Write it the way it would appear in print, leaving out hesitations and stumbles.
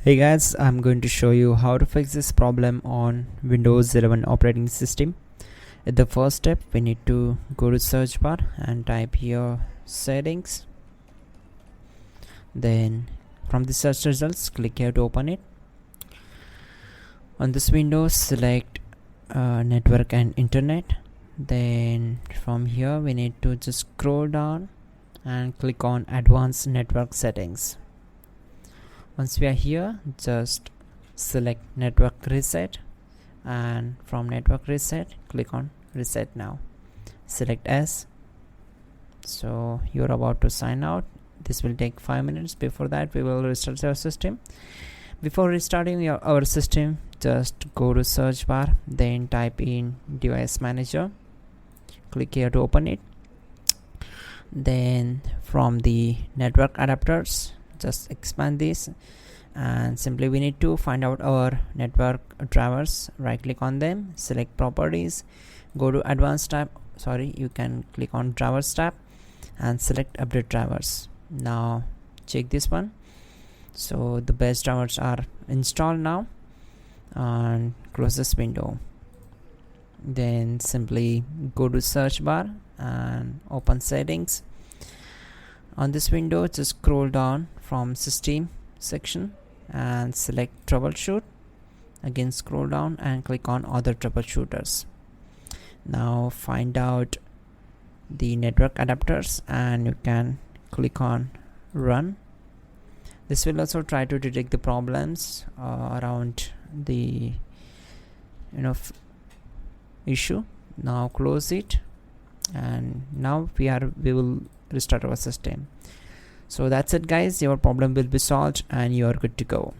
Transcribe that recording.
Hey guys, I'm going to show you how to fix this problem on Windows 11 operating system. At the first step, we need to go to search bar and type here settings. Then from the search results, click here to open it. On this window, select network and internet. Then from here, we need to just scroll down and click on advanced network settings. Once we are here, just select network reset, and from network reset click on reset now. Select S. So you're about to sign out. This will take 5 minutes. Before that, we will restart our system. Before restarting our system, just go to search bar, then type in device manager. Click here to open it. Then from the network adapters, just expand this, and simply we need to find out our network drivers. Right click on them, select properties, go to advanced tab. You can click on drivers tab and select update drivers. Now check this one. So the best drivers are installed now, and close this window. Then simply go to search bar and open settings. On this window, just scroll down from system section and select troubleshoot. Again scroll down and click on other troubleshooters. Now find out the network adapters and you can click on run. This will also try to detect the problems around the issue. Now close it, and now we will restart our system. So that's it guys, your problem will be solved and you are good to go.